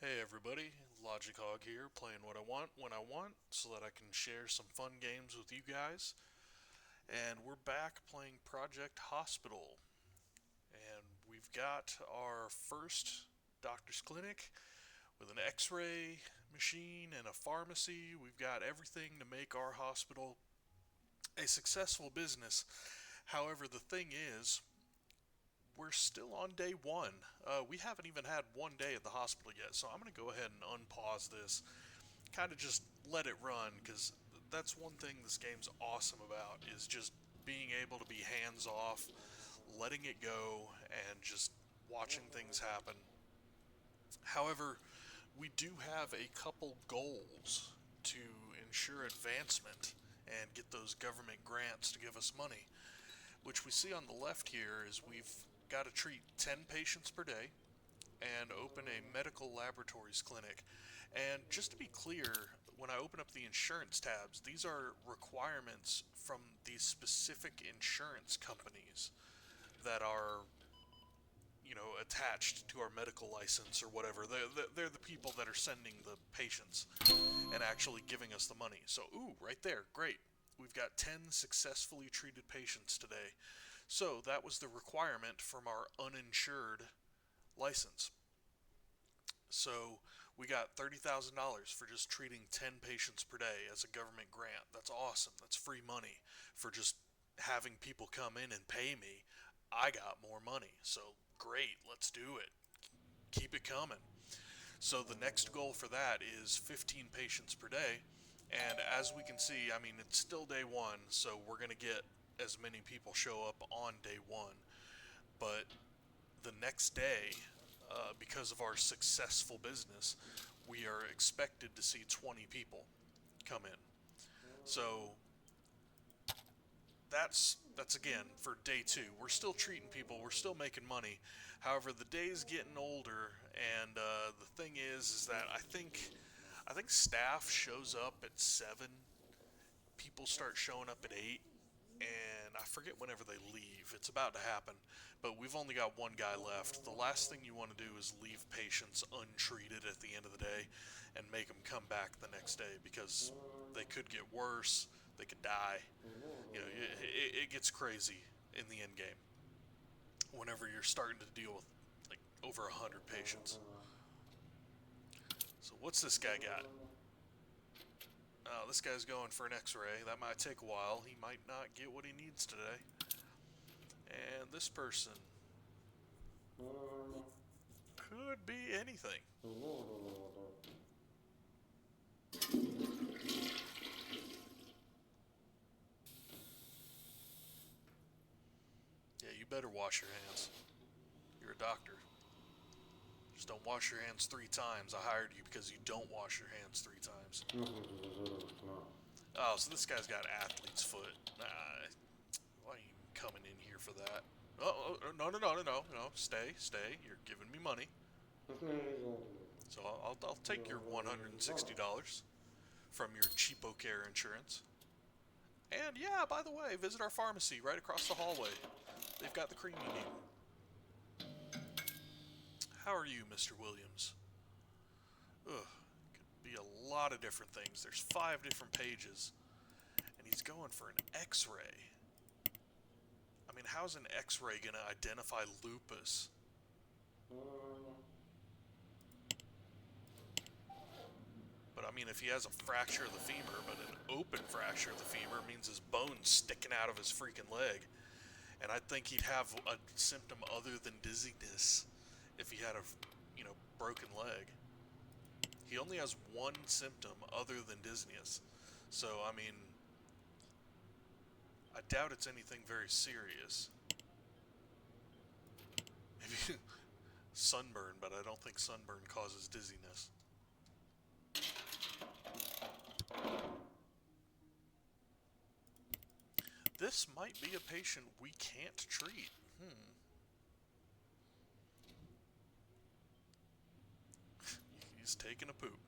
Hey everybody, Logic Hog here, playing what I want when I want so that I can share some fun games with you guys. And we're back playing Project Hospital. And we've got our first doctor's clinic with an x ray machine and a pharmacy. We've got everything to make our hospital a successful business. However, the thing is, we're still on day one. We haven't even had one day at the hospital yet, so I'm going to go ahead and unpause this, kind of just let it run, because that's one thing this game's awesome about, is just being able to be hands off, letting it go, and just watching things happen. However, we do have a couple goals to ensure advancement and get those government grants to give us money, which we see on the left here is we've got to treat 10 patients per day and open a medical laboratories clinic. And just to be clear, when I open up the insurance tabs, these are requirements from these specific insurance companies that are, attached to our medical license or whatever. They're the people that are sending the patients and actually giving us the money. So, ooh, right there, great. We've got 10 successfully treated patients today. So that was the requirement from our uninsured license. So we got $30,000 for just treating 10 patients per day as a government grant. That's awesome. That's free money for just having people come in and pay me. I got more money. So great, let's do it. Keep it coming. So the next goal for that is 15 patients per day. And as we can see, I mean, it's still day one, so we're going to get as many people show up on day one. But the next day, because of our successful business, we are expected to see 20 people come in. So that's again for day two. We're still treating people. We're still making money. However, the day's getting older, and the thing is that I think staff shows up at 7. People start showing up at 8, and I forget whenever they leave. It's about to happen, but we've only got one guy left. The last thing you want to do is leave patients untreated at the end of the day and make them come back the next day, because they could get worse, they could die. It gets crazy in the end game whenever you're starting to deal with like over 100 patients. So what's this guy got? Oh, this guy's going for an x-ray. That might take a while. He might not get what he needs today. And this person could be anything. Yeah, you better wash your hands. You're a doctor. Just don't wash your hands 3 times. I hired you because you don't wash your hands 3 times. Oh, so this guy's got athlete's foot. Why are you coming in here for that? Oh, no, no, no, no, no, no. Stay, stay. You're giving me money. So I'll take your $160 from your cheapo care insurance. And yeah, by the way, visit our pharmacy right across the hallway. They've got the cream you need. How are you, Mr. Williams? Ugh, could be a lot of different things. There's 5 different pages, and he's going for an X-ray. I mean, how's an X-ray gonna identify lupus? But I mean, if he has a fracture of the femur, but an open fracture of the femur means his bone's sticking out of his freaking leg. And I think he'd have a symptom other than dizziness if he had a, broken leg. He only has one symptom other than dizziness. So, I mean, I doubt it's anything very serious. Maybe sunburn, but I don't think sunburn causes dizziness. This might be a patient we can't treat. He's taking a poop.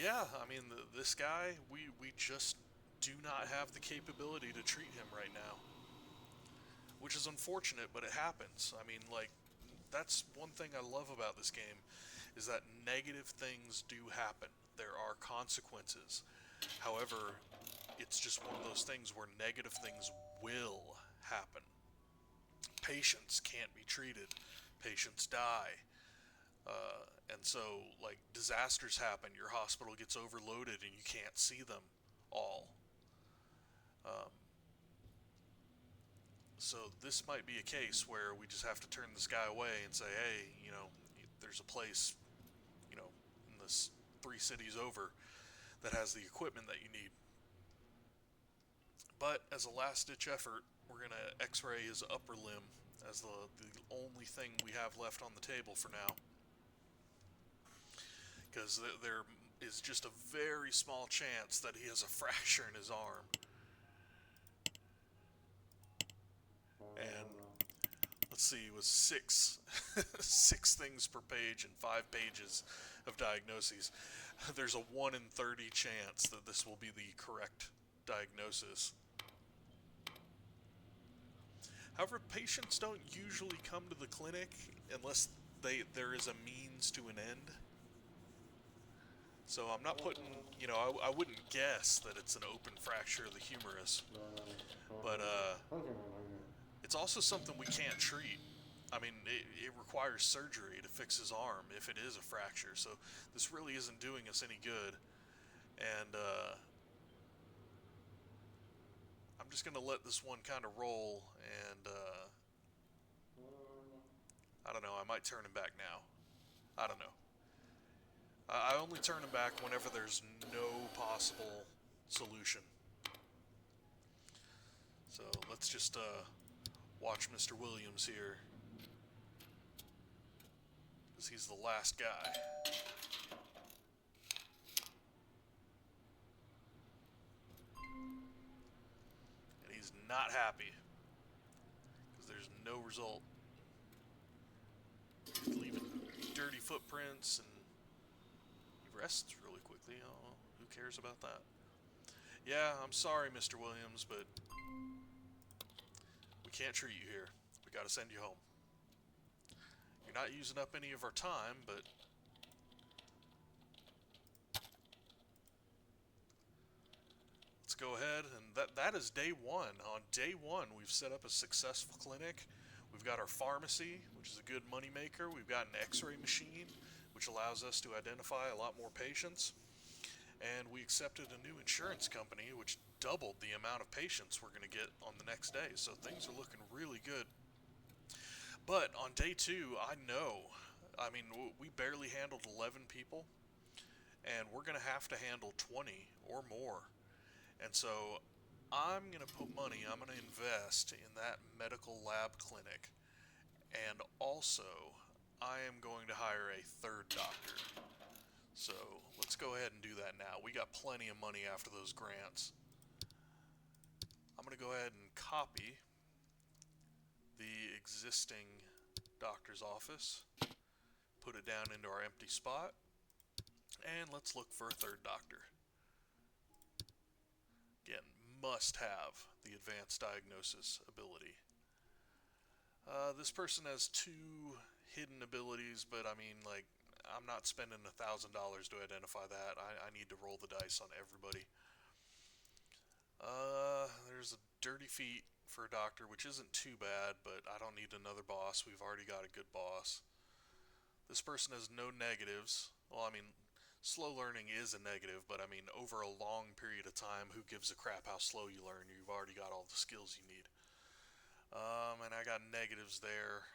Yeah, I mean, this guy, we just do not have the capability to treat him right now, which is unfortunate, but it happens. I mean, like, that's one thing I love about this game is that negative things do happen. There are consequences. However, it's just one of those things where negative things will happen. Patients can't be treated. Patients die. And so, like, disasters happen. Your hospital gets overloaded and you can't see them all. Um, so, this might be a case where we just have to turn this guy away and say, hey, there's a place, you know, in this 3 cities over that has the equipment that you need. But as a last ditch effort, we're going to x ray his upper limb as the only thing we have left on the table for now. Because there is just a very small chance that he has a fracture in his arm. And let's see, it was six things per page and 5 pages of diagnoses. There's a 1 in 30 chance that this will be the correct diagnosis. However, patients don't usually come to the clinic unless there is a means to an end. So I'm not putting, I wouldn't guess that it's an open fracture of the humerus. But it's also something we can't treat. I mean, it requires surgery to fix his arm if it is a fracture. So this really isn't doing us any good. And I'm just going to let this one kind of roll. And I don't know, I might turn him back now. I don't know. I only turn him back whenever there's no possible solution. So let's just watch Mr. Williams here, because he's the last guy. And he's not happy, because there's no result. He's leaving dirty footprints, and he rests really quickly. Oh, who cares about that? Yeah, I'm sorry, Mr. Williams, but we can't treat you here. We gotta send you home. You're not using up any of our time, but let's go ahead, and that is day one. On day one, we've set up a successful clinic. We've got our pharmacy, which is a good moneymaker. We've got an x-ray machine, which allows us to identify a lot more patients. And we accepted a new insurance company, which doubled the amount of patients we're going to get on the next day. So things are looking really good. But on day two, I mean, we barely handled 11 people, and we're going to have to handle 20 or more. And so I'm going to put money, I'm going to invest in that medical lab clinic. And also, I am going to hire a third doctor. So let's go ahead and do that now. We got plenty of money after those grants. I'm going to go ahead and copy the existing doctor's office, put it down into our empty spot, and let's look for a third doctor. Again, must have the advanced diagnosis ability. This person has 2 hidden abilities, but I mean, like, I'm not spending $1,000 to identify that. I need to roll the dice on everybody. There's a dirty feet for a doctor, which isn't too bad, but I don't need another boss. We've already got a good boss. This person has no negatives. Well, I mean, slow learning is a negative, but I mean, over a long period of time, who gives a crap how slow you learn? You've already got all the skills you need. And I got negatives there.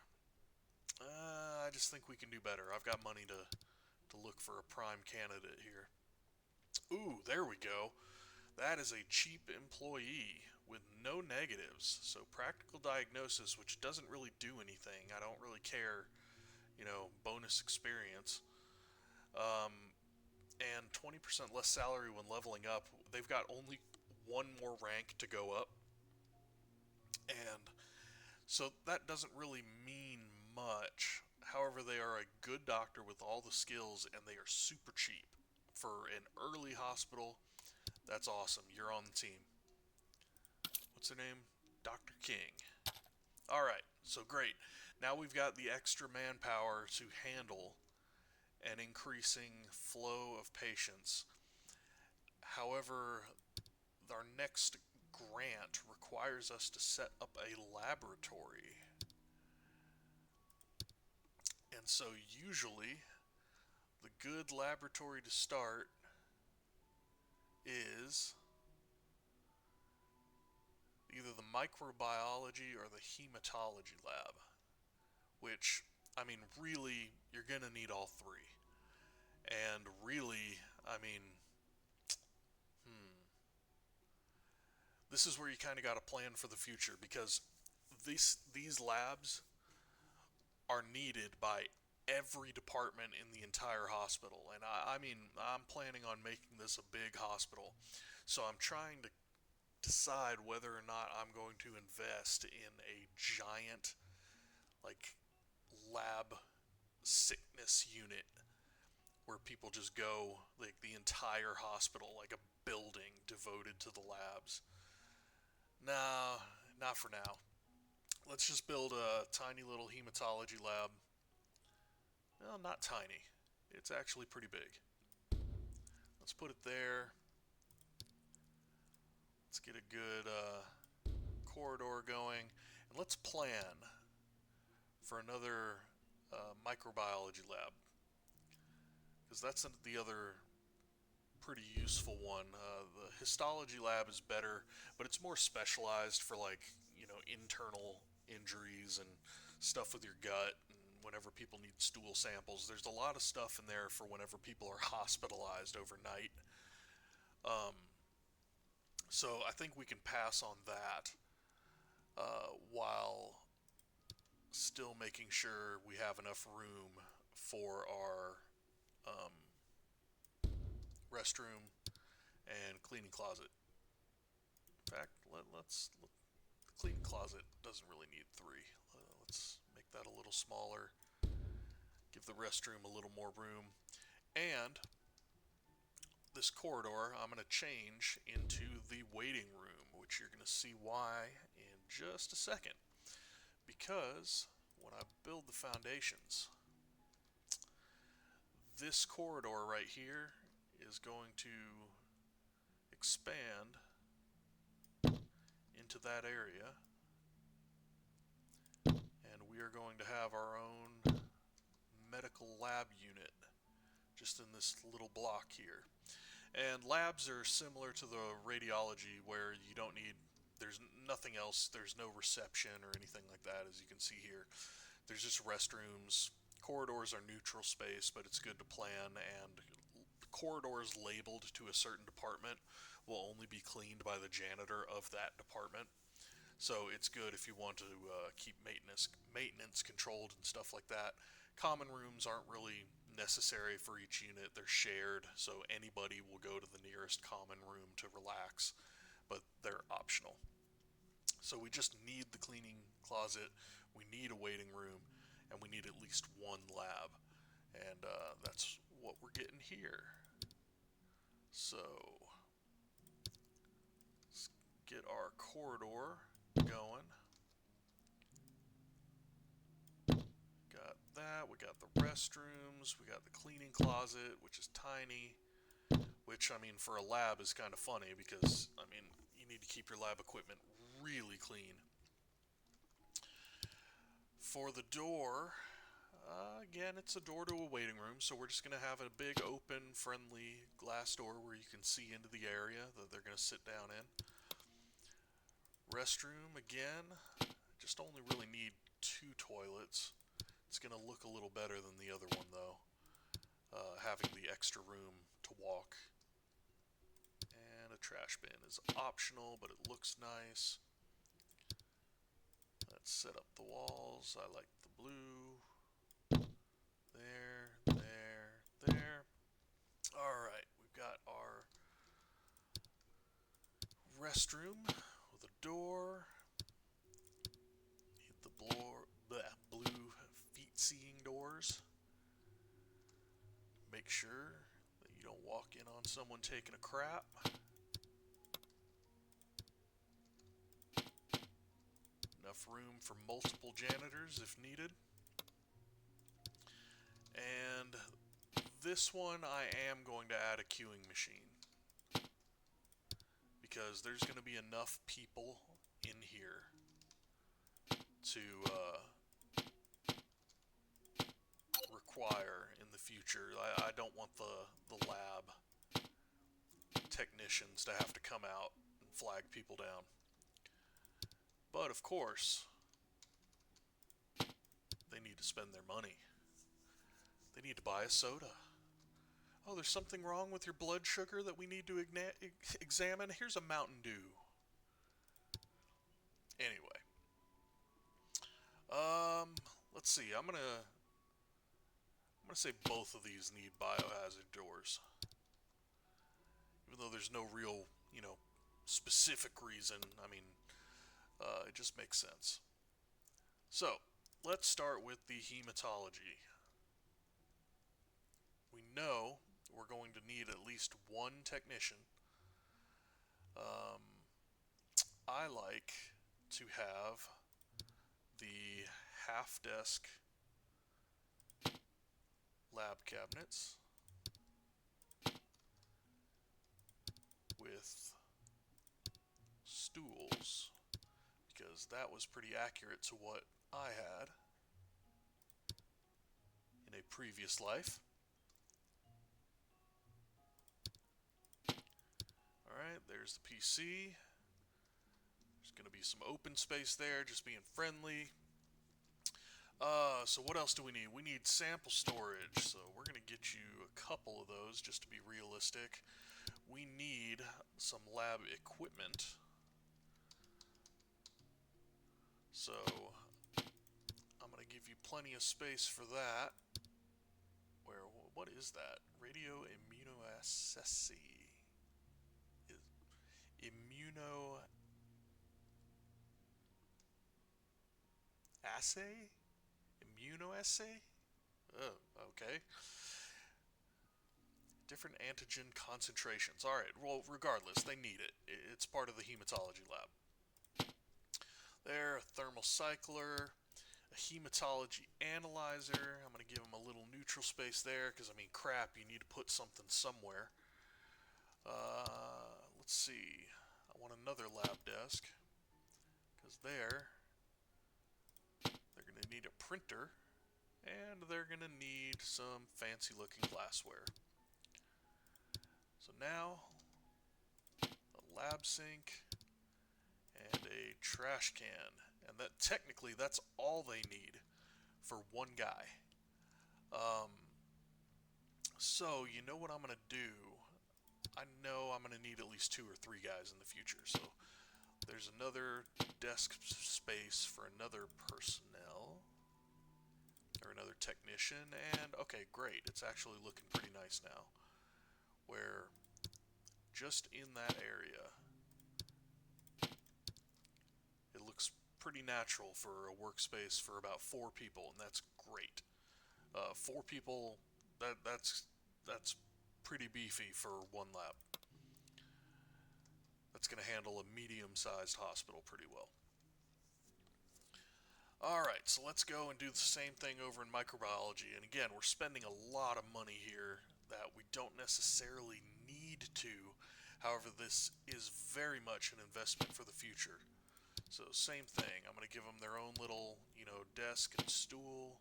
I just think we can do better. I've got money to look for a prime candidate here. Ooh, there we go. That is a cheap employee with no negatives. So practical diagnosis, which doesn't really do anything. I don't really care, bonus experience. And 20% less salary when leveling up. They've got only one more rank to go up. And so that doesn't really mean much. However, they are a good doctor with all the skills, and they are super cheap. For an early hospital, That's awesome. You're on the team. What's her name? Dr. King. Alright, so great. Now we've got the extra manpower to handle an increasing flow of patients. However, our next grant requires us to set up a laboratory. And so usually, the good laboratory to start is either the microbiology or the hematology lab. Which, I mean, really, you're going to need all three. And really, I mean, this is where you kind of got to plan for the future, because these labs are needed by every department in the entire hospital. And I mean, I'm planning on making this a big hospital. So I'm trying to decide whether or not I'm going to invest in a giant, like, lab sickness unit where people just go, like the entire hospital, like a building devoted to the labs. No, not for now. Let's just build a tiny little hematology lab. Well, not tiny. It's actually pretty big. Let's put it there. Let's get a good corridor going. And let's plan for another microbiology lab, because that's the other pretty useful one. The histology lab is better, but it's more specialized for, like, internal injuries and stuff with your gut, and whenever people need stool samples. There's a lot of stuff in there for whenever people are hospitalized overnight. Um, so I think we can pass on that while still making sure we have enough room for our restroom and cleaning closet. In fact, the cleaning closet doesn't really need three. Let's make that a little smaller. Give the restroom a little more room. And this corridor I'm going to change into the waiting room, which you're going to see why in just a second. Because when I build the foundations, this corridor right here is going to expand into that area, and we are going to have our own medical lab unit just in this little block here. And labs are similar to the radiology, where you don't need, there's nothing else, there's no reception or anything like that, as you can see here. There's just restrooms. Corridors are neutral space, but it's good to plan, and corridors labeled to a certain department will only be cleaned by the janitor of that department. So it's good if you want to keep maintenance controlled and stuff like that. Common rooms aren't really necessary for each unit. They're shared, so anybody will go to the nearest common room to relax, but they're optional. So we just need the cleaning closet, we need a waiting room, and we need at least one lab. And that's what we're getting here. So let's get our corridor going. Got that. We got the restrooms. We got the cleaning closet, which is tiny. Which, I mean, for a lab is kind of funny because, I mean, you need to keep your lab equipment really clean. For the door, again, it's a door to a waiting room, so we're just going to have a big, open, friendly glass door where you can see into the area that they're going to sit down in. Restroom, again, just only really need 2 toilets. It's going to look a little better than the other one, though, having the extra room to walk. And a trash bin is optional, but it looks nice. Let's set up the walls. I like the blue. There. Alright, we've got our restroom with a door. Hit the blue feet-seeing doors. Make sure that you don't walk in on someone taking a crap. enough room for multiple janitors if needed. And this one I am going to add a queuing machine, because there's going to be enough people in here to require in the future. I don't want the lab technicians to have to come out and flag people down. But of course, they need to spend their money. They need to buy a soda. Oh, there's something wrong with your blood sugar that we need to examine? Here's a Mountain Dew. Anyway. Let's see. I'm gonna say both of these need biohazard doors. Even though there's no real, specific reason. I mean, it just makes sense. So, let's start with the hematology. We know we're going to need at least one technician. I like to have the half-desk lab cabinets with stools, because that was pretty accurate to what I had in a previous life. Alright, there's the PC. There's going to be some open space there, just being friendly. So what else do we need? We need sample storage, so we're going to get you a couple of those just to be realistic. We need some lab equipment. So I'm going to give you plenty of space for that. What is that? Radioimmunoassay. Immunoassay? Oh, okay. Different antigen concentrations. Alright, well, regardless, they need it. It's part of the hematology lab. There, a thermal cycler, a hematology analyzer. I'm going to give them a little neutral space there, because, I mean, crap, you need to put something somewhere. Let's see. I want another lab desk, because they're going to need a printer, and they're going to need some fancy looking glassware. So now, a lab sink and a trash can, and that technically that's all they need for one guy. So you know what I'm going to do? I know I'm going to need at least 2 or 3 guys in the future, so there's another desk space for another personnel, or another technician, and okay, great, it's actually looking pretty nice now, where just in that area, it looks pretty natural for a workspace for about 4 people, and that's great. 4 people, that's pretty beefy for one lab. That's going to handle a medium-sized hospital pretty well. Alright, so let's go and do the same thing over in microbiology. And again, we're spending a lot of money here that we don't necessarily need to. However, this is very much an investment for the future. So same thing, I'm going to give them their own little, desk and stool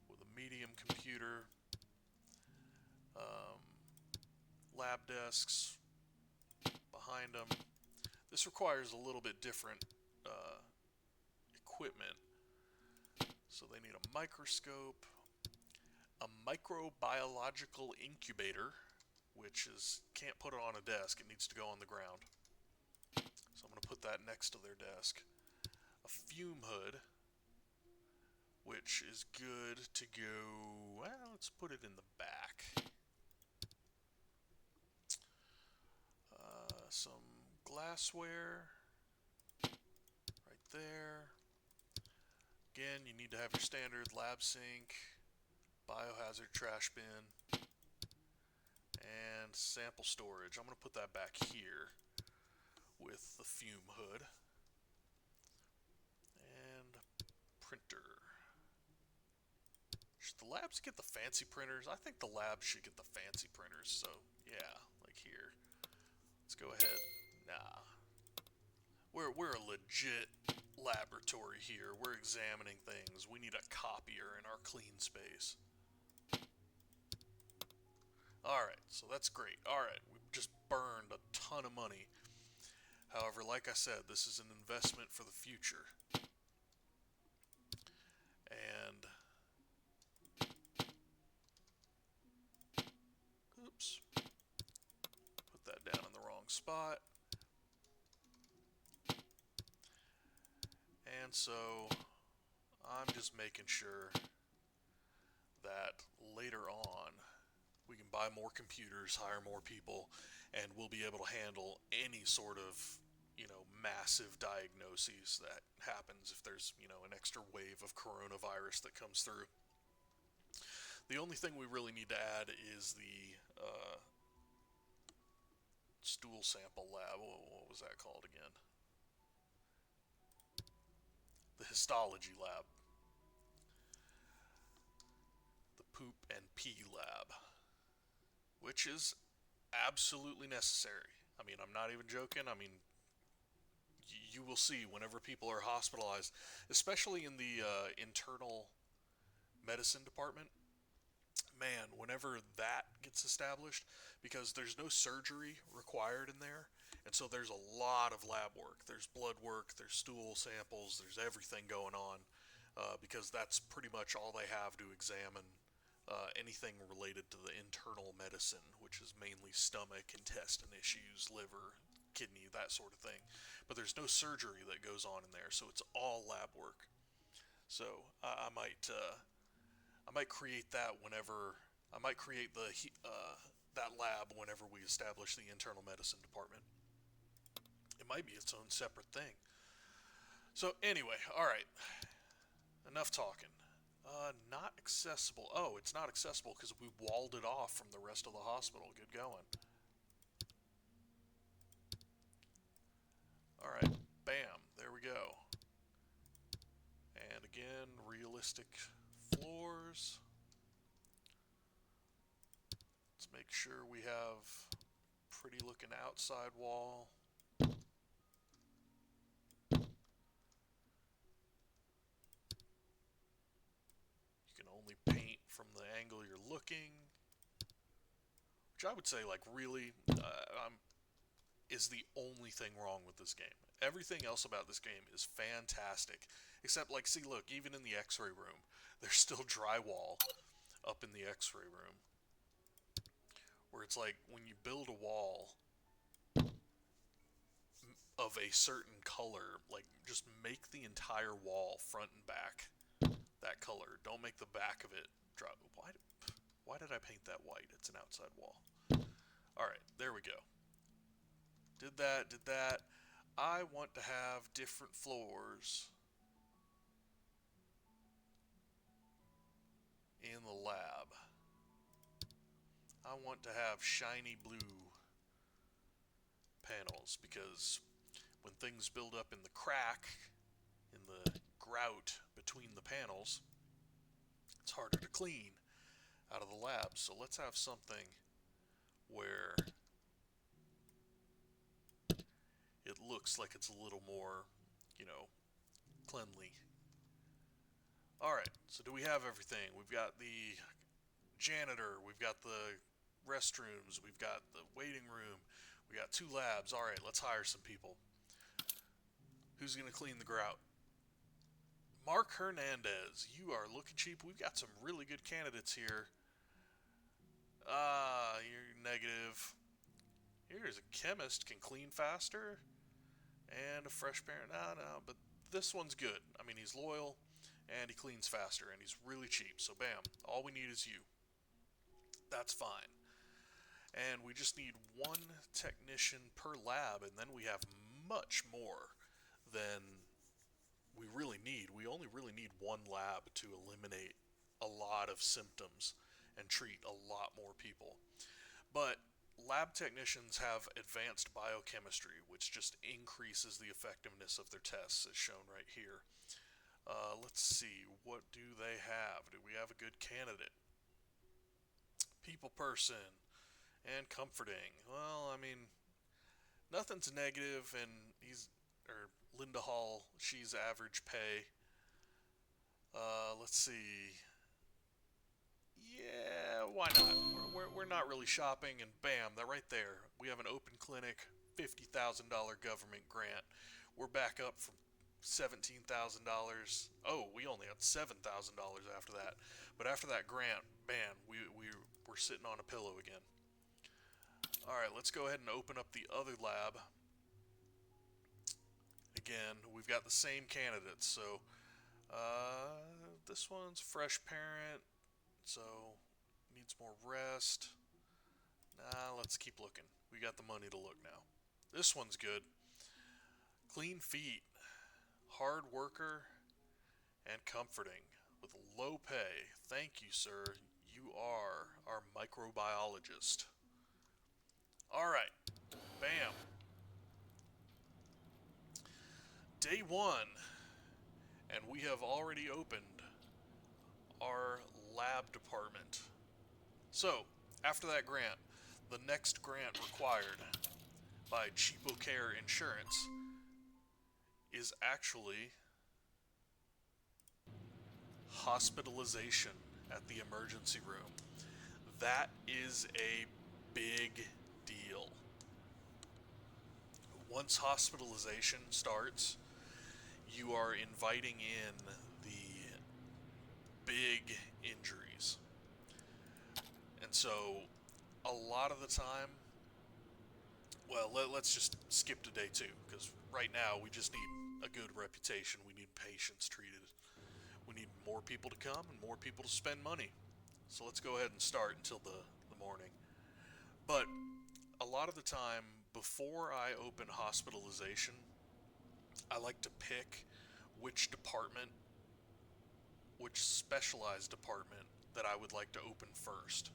with a medium computer. Lab desks behind them. This requires a little bit different equipment. So they need a microscope, a microbiological incubator, which can't put it on a desk, it needs to go on the ground. So I'm going to put that next to their desk. A fume hood, which is good to go, well, let's put it in the back. Some glassware right there. Again, you need to have your standard lab sink, biohazard trash bin, and sample storage. I'm going to put that back here with the fume hood. labs get the fancy printers? I think the labs should get the fancy printers. So yeah, like here. Let's go ahead. Nah, we're a legit laboratory here. We're examining things. We need a copier in our clean space. Alright, so that's great. Alright, we just burned a ton of money. However, like I said, this is an investment for the future. And oops. Put that down in the wrong spot. And so I'm just making sure that later on we can buy more computers, hire more people, and we'll be able to handle any sort of, massive diagnoses that happens if there's, an extra wave of coronavirus that comes through. The only thing we really need to add is the stool sample lab. What was that called again? The histology lab. The poop and pee lab. Which is absolutely necessary. I mean, I'm not even joking. I mean, you will see whenever people are hospitalized, especially in the internal medicine department, man, whenever that gets established, because there's no surgery required in there, and so there's a lot of lab work. There's blood work, there's stool samples, there's everything going on, because that's pretty much all they have to examine anything related to the internal medicine, which is mainly stomach, intestine issues, liver, kidney, that sort of thing. But there's no surgery that goes on in there, so it's all lab work. So I might create that whenever I might create the that lab whenever we establish the internal medicine department. It might be its own separate thing. So anyway, all right, enough talking. Not accessible. Oh, it's not accessible because we walled it off from the rest of the hospital. Good going. All right, bam, there we go. And again, realistic floors. Let's make sure we have pretty looking outside wall. You can only paint from the angle you're looking, which I would say, like, really, is the only thing wrong with this game. Everything else about this game is fantastic, except, like, see, look, even in the X-ray room, there's still drywall up in the X-ray room, where it's like when you build a wall of a certain color, like, just make the entire wall front and back that color. Don't make the back of it dry. Why did I paint that white? It's an outside wall. Alright, there we go. Did that. I want to have different floors in the lab. I want to have shiny blue panels because when things build up in the crack, in the grout between the panels, it's harder to clean out of the lab. So let's have something where it looks like it's a little more, cleanly. Alright, so do we have everything? We've got the janitor, we've got the restrooms, we've got the waiting room, we got 2 labs. Alright, let's hire some people. Who's going to clean the grout? Mark Hernandez, you are looking cheap. We've got some really good candidates here. You're negative. Here's a chemist, can clean faster. And a fresh parent. No, but this one's good. I mean, he's loyal, and he cleans faster, and he's really cheap. So bam, all we need is you. That's fine. And we just need 1 technician per lab, and then we have much more than we really need. We only really need 1 lab to eliminate a lot of symptoms and treat a lot more people. But lab technicians have advanced biochemistry, which just increases the effectiveness of their tests, as shown right here. Let's see, what do they have? Do we have a good candidate? People person and comforting. Well, I mean, nothing's negative, and or Linda Hall, she's average pay. Let's see. Yeah, why not? We're not really shopping, and bam, that right there. We have an open clinic, $50,000 government grant. We're back up from $17,000. Oh, we only had $7,000 after that. But after that grant, bam, we're sitting on a pillow again. All right, let's go ahead and open up the other lab. Again, we've got the same candidates, so this one's fresh parent, so needs more rest. Nah, let's keep looking. We got the money to look now. This one's good. Clean feet, hard worker, and comforting with low pay. Thank you, sir. You are our microbiologist. All right, bam. Day one, and we have already opened our lab department. So, after that grant, the next grant required by Cheapo Care Insurance is actually hospitalization at the emergency room. That is a big deal. Once hospitalization starts, you are inviting in the big injuries. And so, a lot of the time, well, let's just skip to day two, because right now we just need a good reputation. We need patients treated. We need more people to come and more people to spend money. So let's go ahead and start until the morning. But a lot of the time, before I open hospitalization, I like to pick which department, which specialized department that I would like to open first.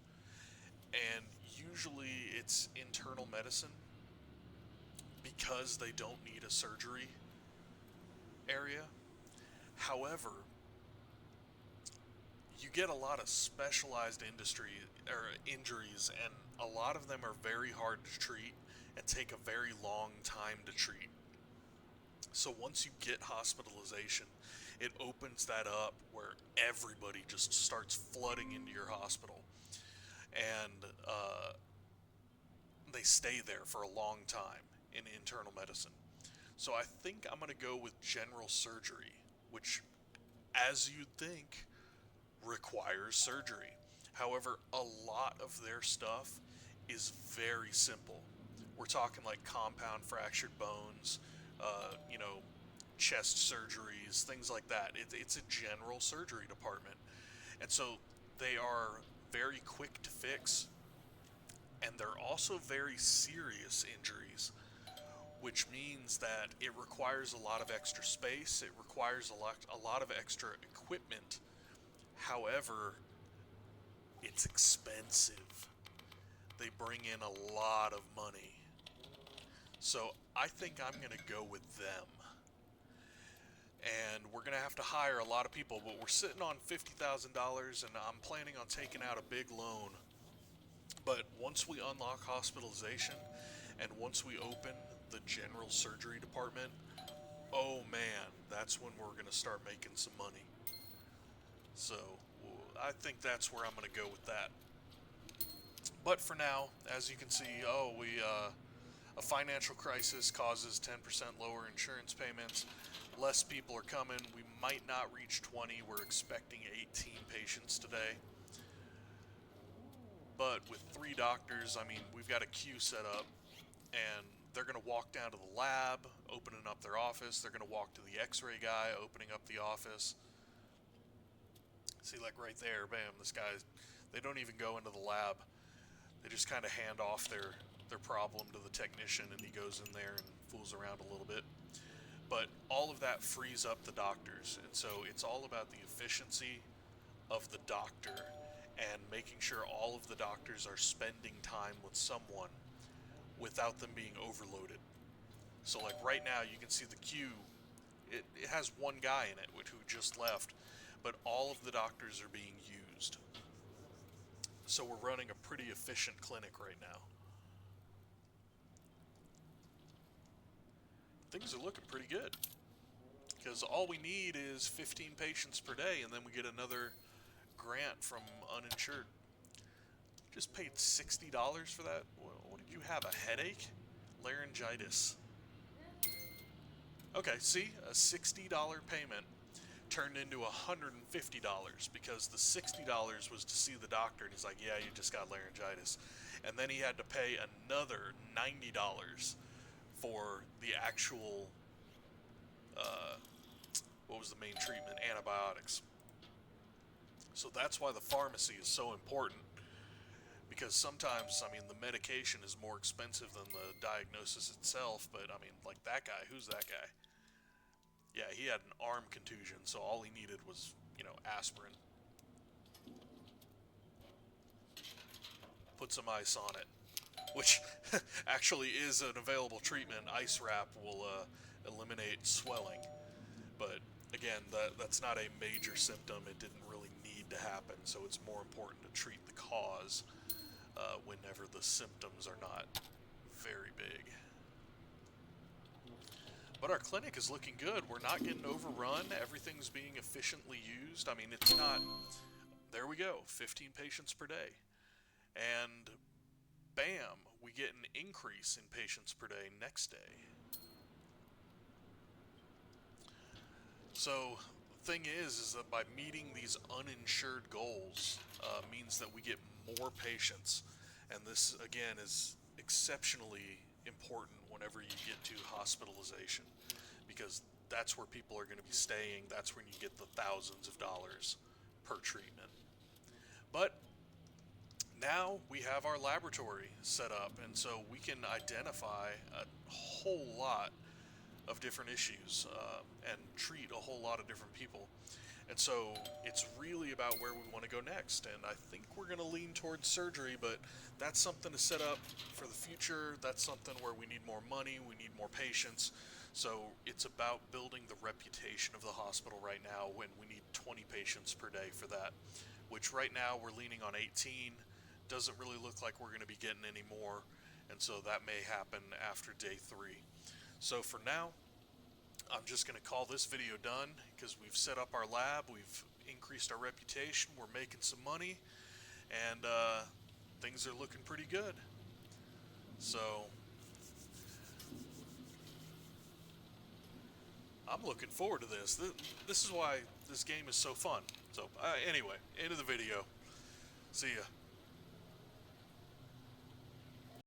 And usually it's internal medicine because they don't need a surgery area. However, you get a lot of specialized industry or injuries, and a lot of them are very hard to treat and take a very long time to treat. So once you get hospitalization, it opens that up where everybody just starts flooding into your hospital, and they stay there for a long time in internal medicine. So I think I'm going to go with general surgery, which, as you'd think, requires surgery. However, a lot of their stuff is very simple. We're talking like compound fractured bones, you know, chest surgeries, things like that. It's a general surgery department. And so they are very quick to fix, and they're also very serious injuries, which means that it requires a lot of extra space, it requires a lot of extra equipment. However, it's expensive. They bring in a lot of money. So I think I'm going to go with them. And we're going to have to hire a lot of people, but we're sitting on $50,000, and I'm planning on taking out a big loan. But once we unlock hospitalization and once we open the general surgery department, oh man, that's when we're going to start making some money. So I think that's where I'm going to go with that. But for now, as you can see, a financial crisis causes 10% lower insurance payments. Less people are coming. We might not reach 20. We're expecting 18 patients today. But with 3 doctors, I mean, we've got a queue set up, and they're going to walk down to the lab, opening up their office. They're going to walk to the x-ray guy, opening up the office. See, like right there, bam, this guy, they don't even go into the lab. They just kind of hand off their problem to the technician, and he goes in there and fools around a little bit. But all of that frees up the doctors, and so it's all about the efficiency of the doctor and making sure all of the doctors are spending time with someone without them being overloaded. So like right now, you can see the queue it has one guy in it, who just left, but all of the doctors are being used. So we're running a pretty efficient clinic right now. Things are looking pretty good. Because all we need is 15 patients per day, and then we get another grant from uninsured. Just paid $60 for that? What did you have, a headache? Laryngitis. Okay, see? A $60 payment turned into $150 because the $60 was to see the doctor, and he's like, yeah, you just got laryngitis. And then he had to pay another $90 for the actual, what was the main treatment? Antibiotics. So that's why the pharmacy is so important. Because sometimes, I mean, the medication is more expensive than the diagnosis itself, but I mean, like that guy, who's that guy? Yeah, he had an arm contusion, so all he needed was, aspirin. Put some ice on it, which actually is an available treatment. Ice wrap will eliminate swelling, but again, that's not a major symptom. It didn't really need to happen, so it's more important to treat the cause whenever the symptoms are not very big. But our clinic is looking good. We're not getting overrun. Everything's being efficiently used. I mean, it's not... There we go, 15 patients per day. And bam, we get an increase in patients per day next day. So the thing is that by meeting these uninsured goals means that we get more patients. And this, again, is exceptionally important whenever you get to hospitalization, because that's where people are going to be staying. That's when you get the thousands of dollars per treatment. But now we have our laboratory set up, and so we can identify a whole lot of different issues and treat a whole lot of different people. And so it's really about where we want to go next. And I think we're going to lean towards surgery, but that's something to set up for the future. That's something where we need more money, we need more patients. So it's about building the reputation of the hospital right now, when we need 20 patients per day for that, which right now we're leaning on 18. Doesn't really look like we're going to be getting any more. And so that may happen after day 3. So for now, I'm just going to call this video done, because we've set up our lab, we've increased our reputation, we're making some money, and things are looking pretty good. So I'm looking forward to this. This is why this game is so fun. So anyway, end of the video. See ya.